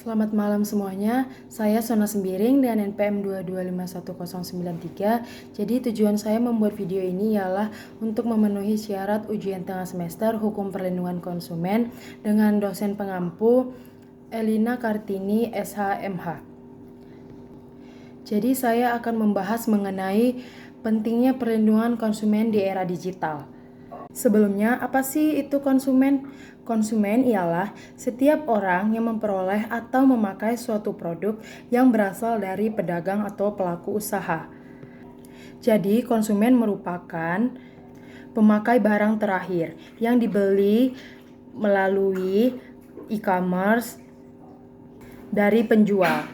Selamat malam semuanya, saya Sona Sembiring dengan NPM 2251093. Jadi tujuan saya membuat video ini ialah untuk memenuhi syarat ujian tengah semester Hukum Perlindungan Konsumen dengan dosen pengampu Elina Kartini SHMH. Jadi saya akan membahas mengenai pentingnya perlindungan konsumen di era digital. Sebelumnya, apa sih itu konsumen? Konsumen ialah setiap orang yang memperoleh atau memakai suatu produk yang berasal dari pedagang atau pelaku usaha. Jadi, konsumen merupakan pemakai barang terakhir yang dibeli melalui e-commerce dari penjual.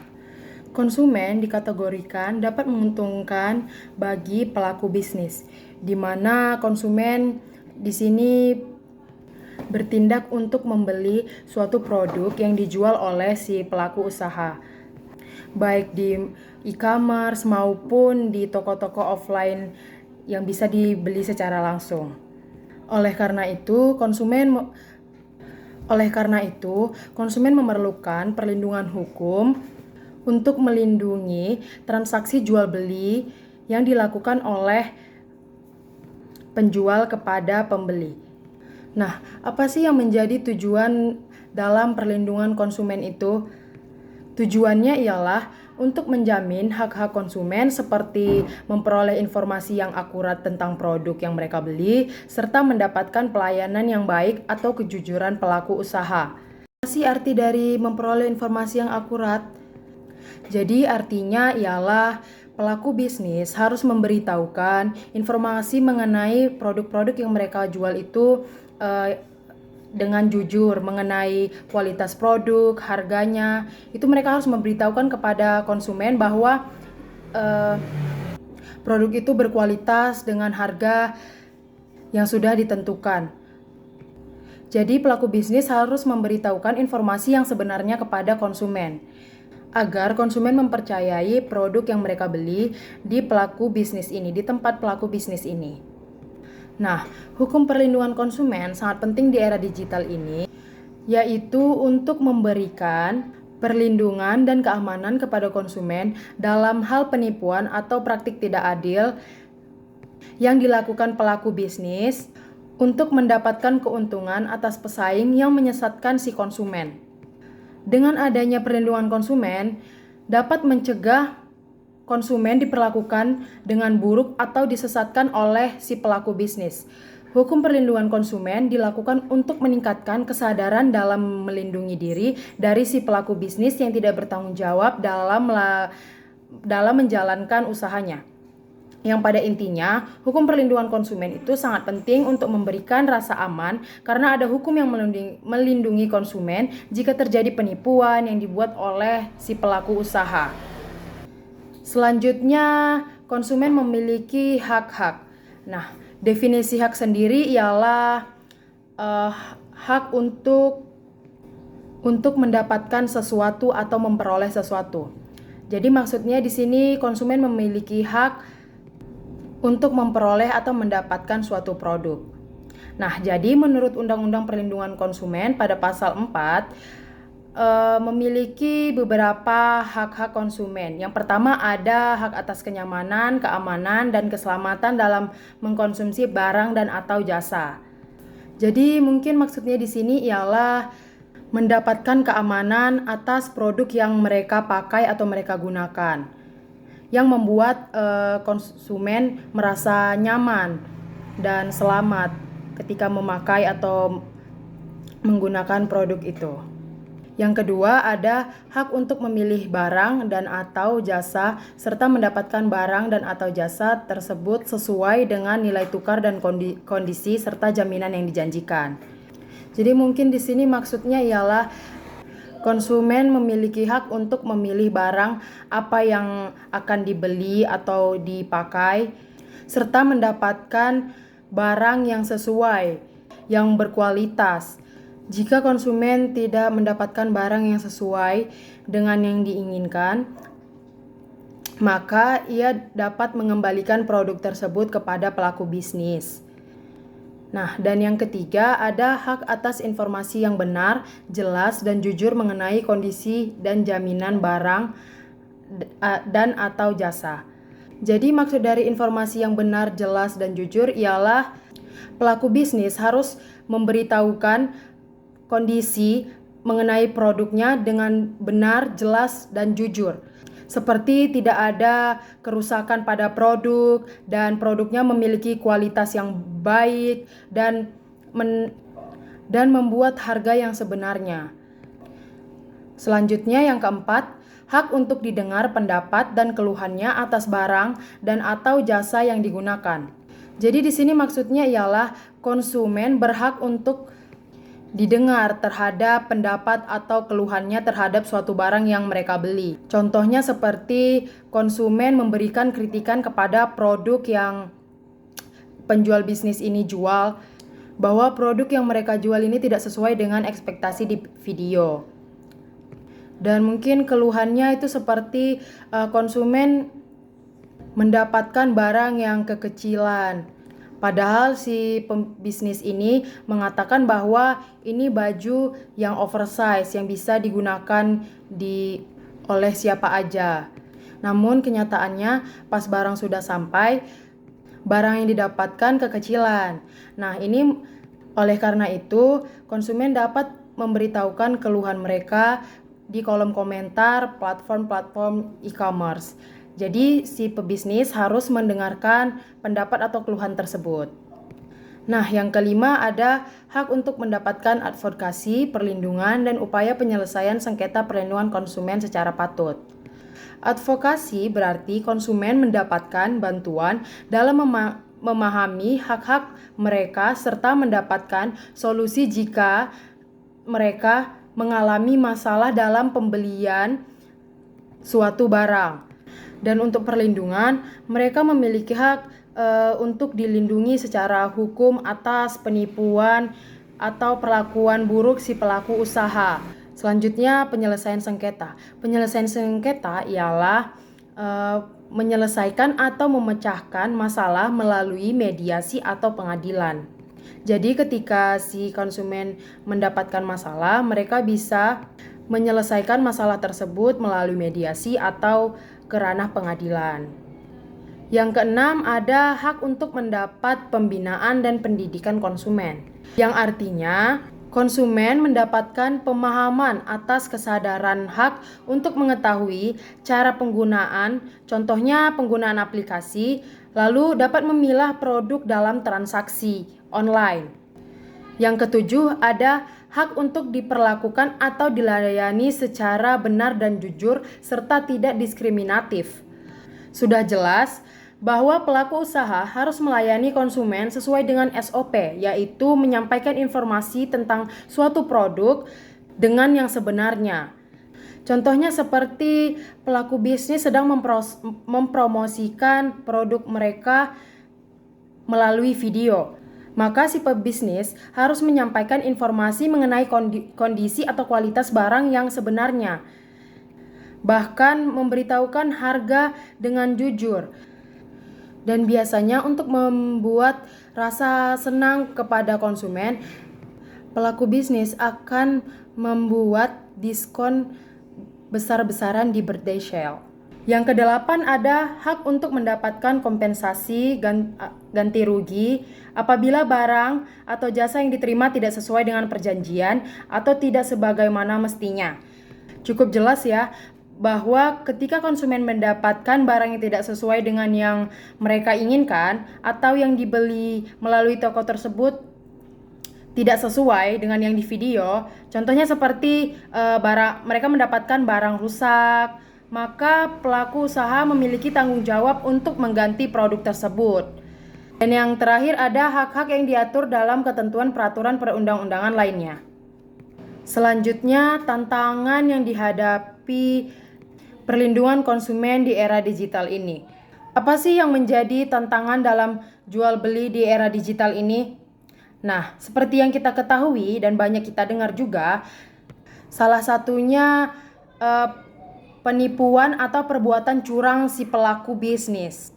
Konsumen dikategorikan dapat menguntungkan bagi pelaku bisnis, di mana konsumen di sini bertindak untuk membeli suatu produk yang dijual oleh si pelaku usaha, baik di e-commerce maupun di toko-toko offline yang bisa dibeli secara langsung. Oleh karena itu, konsumen memerlukan perlindungan hukum untuk melindungi transaksi jual beli yang dilakukan oleh penjual kepada pembeli. Nah, apa sih yang menjadi tujuan dalam perlindungan konsumen itu? Tujuannya ialah untuk menjamin hak-hak konsumen seperti memperoleh informasi yang akurat tentang produk yang mereka beli, serta mendapatkan pelayanan yang baik atau kejujuran pelaku usaha. Apa sih arti dari memperoleh informasi yang akurat? Jadi artinya ialah pelaku bisnis harus memberitahukan informasi mengenai produk-produk yang mereka jual itu dengan jujur mengenai kualitas produk, harganya. Itu mereka harus memberitahukan kepada konsumen bahwa produk itu berkualitas dengan harga yang sudah ditentukan. Jadi pelaku bisnis harus memberitahukan informasi yang sebenarnya kepada konsumen, agar konsumen mempercayai produk yang mereka beli di tempat pelaku bisnis ini. Nah, hukum perlindungan konsumen sangat penting di era digital ini, yaitu untuk memberikan perlindungan dan keamanan kepada konsumen dalam hal penipuan atau praktik tidak adil yang dilakukan pelaku bisnis untuk mendapatkan keuntungan atas pesaing yang menyesatkan si konsumen. Dengan adanya perlindungan konsumen, dapat mencegah konsumen diperlakukan dengan buruk atau disesatkan oleh si pelaku bisnis. Hukum perlindungan konsumen dilakukan untuk meningkatkan kesadaran dalam melindungi diri dari si pelaku bisnis yang tidak bertanggung jawab dalam menjalankan usahanya. Yang pada intinya, hukum perlindungan konsumen itu sangat penting untuk memberikan rasa aman karena ada hukum yang melindungi konsumen jika terjadi penipuan yang dibuat oleh si pelaku usaha. Selanjutnya, konsumen memiliki hak-hak. Nah, definisi hak sendiri ialah hak untuk mendapatkan sesuatu atau memperoleh sesuatu. Jadi maksudnya di sini konsumen memiliki hak untuk memperoleh atau mendapatkan suatu produk. Nah, jadi menurut Undang-Undang Perlindungan Konsumen pada pasal 4 memiliki beberapa hak-hak konsumen. Yang pertama ada hak atas kenyamanan, keamanan, dan keselamatan dalam mengkonsumsi barang dan atau jasa. Jadi mungkin maksudnya di sini ialah mendapatkan keamanan atas produk yang mereka pakai atau mereka gunakan, yang membuat konsumen merasa nyaman dan selamat ketika memakai atau menggunakan produk itu. Yang kedua ada hak untuk memilih barang dan atau jasa serta mendapatkan barang dan atau jasa tersebut sesuai dengan nilai tukar dan kondisi serta jaminan yang dijanjikan. Jadi mungkin di sini maksudnya ialah konsumen memiliki hak untuk memilih barang apa yang akan dibeli atau dipakai, serta mendapatkan barang yang sesuai, yang berkualitas. Jika konsumen tidak mendapatkan barang yang sesuai dengan yang diinginkan, maka ia dapat mengembalikan produk tersebut kepada pelaku bisnis. Nah, dan yang ketiga ada hak atas informasi yang benar, jelas, dan jujur mengenai kondisi dan jaminan barang dan atau jasa. Jadi maksud dari informasi yang benar, jelas, dan jujur ialah pelaku bisnis harus memberitahukan kondisi mengenai produknya dengan benar, jelas, dan jujur. Seperti tidak ada kerusakan pada produk dan produknya memiliki kualitas yang baik dan membuat harga yang sebenarnya. Selanjutnya yang keempat, hak untuk didengar pendapat dan keluhannya atas barang dan atau jasa yang digunakan. Jadi di sini maksudnya ialah konsumen berhak untuk didengar terhadap pendapat atau keluhannya terhadap suatu barang yang mereka beli. Contohnya seperti konsumen memberikan kritikan kepada produk yang penjual bisnis ini jual, bahwa produk yang mereka jual ini tidak sesuai dengan ekspektasi di video. Dan mungkin keluhannya itu seperti konsumen mendapatkan barang yang kekecilan. Padahal si pembisnis ini mengatakan bahwa ini baju yang oversize yang bisa digunakan oleh siapa aja. Namun kenyataannya pas barang sudah sampai, barang yang didapatkan kekecilan. Nah, ini oleh karena itu konsumen dapat memberitahukan keluhan mereka di kolom komentar platform-platform e-commerce. Jadi si pebisnis harus mendengarkan pendapat atau keluhan tersebut. Nah, yang kelima ada hak untuk mendapatkan advokasi, perlindungan, dan upaya penyelesaian sengketa perlindungan konsumen secara patut. Advokasi berarti konsumen mendapatkan bantuan dalam memahami hak-hak mereka serta mendapatkan solusi jika mereka mengalami masalah dalam pembelian suatu barang. Dan untuk perlindungan, mereka memiliki hak untuk dilindungi secara hukum atas penipuan atau perlakuan buruk si pelaku usaha. Selanjutnya, penyelesaian sengketa. Penyelesaian sengketa ialah menyelesaikan atau memecahkan masalah melalui mediasi atau pengadilan. Jadi ketika si konsumen mendapatkan masalah, mereka bisa menyelesaikan masalah tersebut melalui mediasi atau ke ranah pengadilan. Yang keenam ada hak untuk mendapat pembinaan dan pendidikan konsumen, yang artinya konsumen mendapatkan pemahaman atas kesadaran hak untuk mengetahui cara penggunaan, contohnya penggunaan aplikasi, lalu dapat memilah produk dalam transaksi online. Yang ketujuh ada hak untuk diperlakukan atau dilayani secara benar dan jujur serta tidak diskriminatif. Sudah jelas bahwa pelaku usaha harus melayani konsumen sesuai dengan SOP, yaitu menyampaikan informasi tentang suatu produk dengan yang sebenarnya. Contohnya seperti pelaku bisnis sedang mempromosikan produk mereka melalui video. Maka si pebisnis harus menyampaikan informasi mengenai kondisi atau kualitas barang yang sebenarnya. Bahkan memberitahukan harga dengan jujur. Dan biasanya untuk membuat rasa senang kepada konsumen, pelaku bisnis akan membuat diskon besar-besaran di birthday sale. Yang kedelapan ada hak untuk mendapatkan kompensasi ganti rugi apabila barang atau jasa yang diterima tidak sesuai dengan perjanjian atau tidak sebagaimana mestinya. Cukup jelas ya bahwa ketika konsumen mendapatkan barang yang tidak sesuai dengan yang mereka inginkan atau yang dibeli melalui toko tersebut tidak sesuai dengan yang di video, contohnya seperti mereka mendapatkan barang rusak, maka pelaku usaha memiliki tanggung jawab untuk mengganti produk tersebut. Dan yang terakhir ada hak-hak yang diatur dalam ketentuan peraturan perundang-undangan lainnya. Selanjutnya, tantangan yang dihadapi perlindungan konsumen di era digital ini. Apa sih yang menjadi tantangan dalam jual beli di era digital ini? Nah, seperti yang kita ketahui dan banyak kita dengar juga, salah satunya penipuan atau perbuatan curang si pelaku bisnis.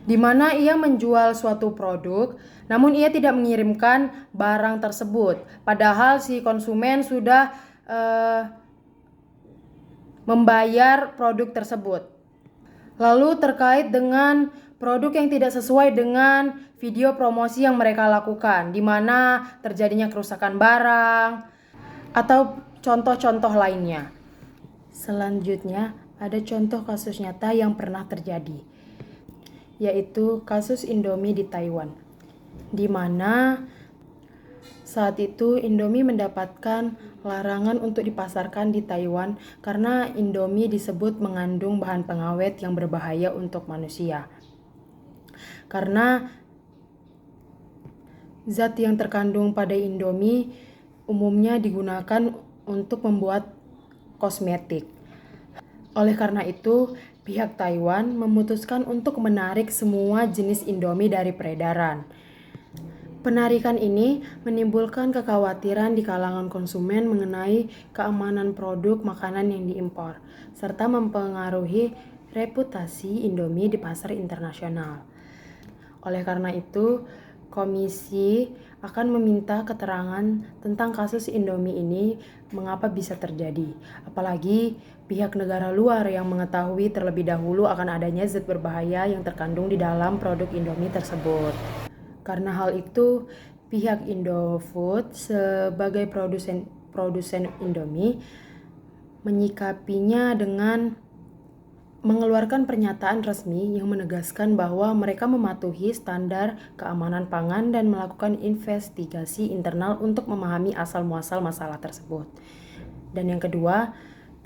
di mana ia menjual suatu produk, namun ia tidak mengirimkan barang tersebut, padahal si konsumen sudah membayar produk tersebut. Lalu terkait dengan produk yang tidak sesuai dengan video promosi yang mereka lakukan, di mana terjadinya kerusakan barang atau contoh-contoh lainnya. Selanjutnya, ada contoh kasus nyata yang pernah terjadi, yaitu kasus Indomie di Taiwan, di mana saat itu Indomie mendapatkan larangan untuk dipasarkan di Taiwan karena Indomie disebut mengandung bahan pengawet yang berbahaya untuk manusia. Karena zat yang terkandung pada Indomie umumnya digunakan untuk membuat kosmetik. Oleh karena itu, pihak Taiwan memutuskan untuk menarik semua jenis Indomie dari peredaran. Penarikan ini menimbulkan kekhawatiran di kalangan konsumen mengenai keamanan produk makanan yang diimpor, serta mempengaruhi reputasi Indomie di pasar internasional. Oleh karena itu, Komisi akan meminta keterangan tentang kasus Indomie ini, mengapa bisa terjadi. Apalagi pihak negara luar yang mengetahui terlebih dahulu akan adanya zat berbahaya yang terkandung di dalam produk Indomie tersebut. Karena hal itu, pihak Indofood sebagai produsen Indomie menyikapinya dengan mengeluarkan pernyataan resmi yang menegaskan bahwa mereka mematuhi standar keamanan pangan dan melakukan investigasi internal untuk memahami asal-muasal masalah tersebut. Dan yang kedua,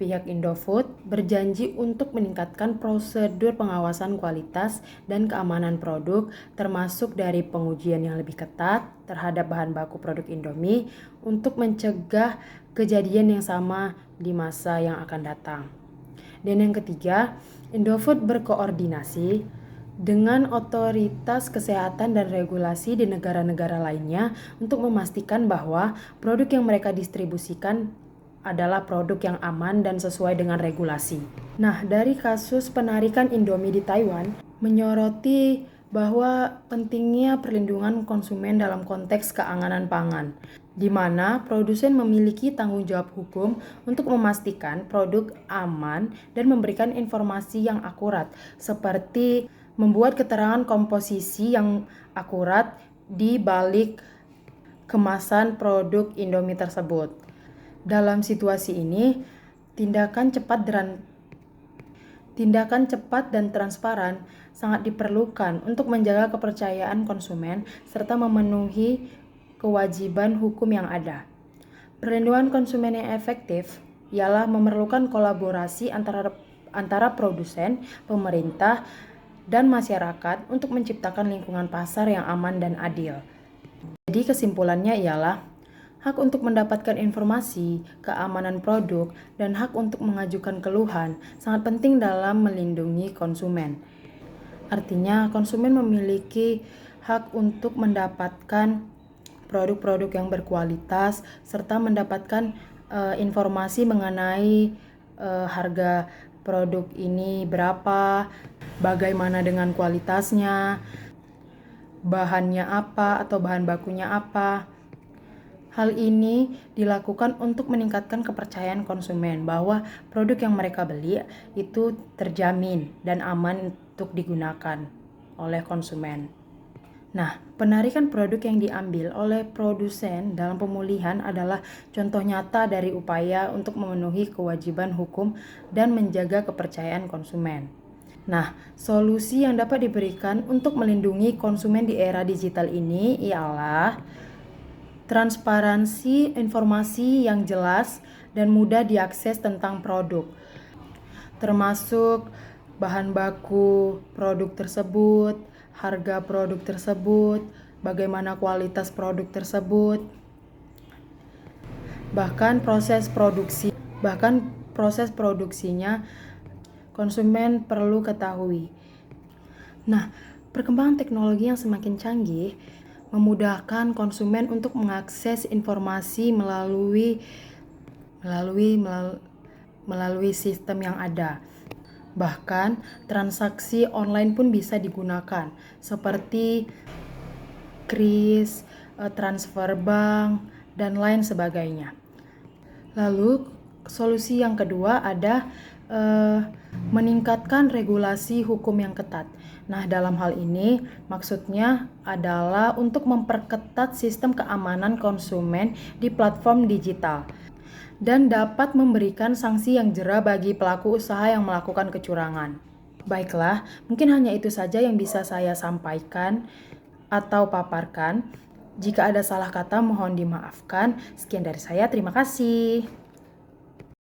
pihak Indofood berjanji untuk meningkatkan prosedur pengawasan kualitas dan keamanan produk, termasuk dari pengujian yang lebih ketat terhadap bahan baku produk Indomie untuk mencegah kejadian yang sama di masa yang akan datang. Dan yang ketiga, Indofood berkoordinasi dengan otoritas kesehatan dan regulasi di negara-negara lainnya untuk memastikan bahwa produk yang mereka distribusikan adalah produk yang aman dan sesuai dengan regulasi. Nah, dari kasus penarikan Indomie di Taiwan menyoroti bahwa pentingnya perlindungan konsumen dalam konteks keamanan pangan, di mana produsen memiliki tanggung jawab hukum untuk memastikan produk aman dan memberikan informasi yang akurat, seperti membuat keterangan komposisi yang akurat di balik kemasan produk Indomie tersebut. Dalam situasi ini, tindakan cepat dan transparan sangat diperlukan untuk menjaga kepercayaan konsumen serta memenuhi kewajiban hukum yang ada. Perlindungan konsumen yang efektif ialah memerlukan kolaborasi antara produsen, pemerintah, dan masyarakat untuk menciptakan lingkungan pasar yang aman dan adil. Jadi kesimpulannya ialah hak untuk mendapatkan informasi, keamanan produk, dan hak untuk mengajukan keluhan sangat penting dalam melindungi konsumen. Artinya, konsumen memiliki hak untuk mendapatkan produk-produk yang berkualitas serta mendapatkan informasi mengenai harga produk ini berapa, bagaimana dengan kualitasnya, bahannya apa atau bahan bakunya apa. Hal ini dilakukan untuk meningkatkan kepercayaan konsumen bahwa produk yang mereka beli itu terjamin dan aman untuk digunakan oleh konsumen. Nah, penarikan produk yang diambil oleh produsen dalam pemulihan adalah contoh nyata dari upaya untuk memenuhi kewajiban hukum dan menjaga kepercayaan konsumen. Nah, solusi yang dapat diberikan untuk melindungi konsumen di era digital ini ialah transparansi informasi yang jelas dan mudah diakses tentang produk, termasuk bahan baku produk tersebut, harga produk tersebut, bagaimana kualitas produk tersebut, bahkan proses produksinya konsumen perlu ketahui. Nah, perkembangan teknologi yang semakin canggih memudahkan konsumen untuk mengakses informasi melalui sistem yang ada. Bahkan, transaksi online pun bisa digunakan, seperti kris, transfer bank, dan lain sebagainya. Lalu, solusi yang kedua ada meningkatkan regulasi hukum yang ketat. Nah, dalam hal ini maksudnya adalah untuk memperketat sistem keamanan konsumen di platform digital dan dapat memberikan sanksi yang jera bagi pelaku usaha yang melakukan kecurangan. Baiklah, mungkin hanya itu saja yang bisa saya sampaikan atau paparkan. Jika ada salah kata, mohon dimaafkan. Sekian dari saya, terima kasih.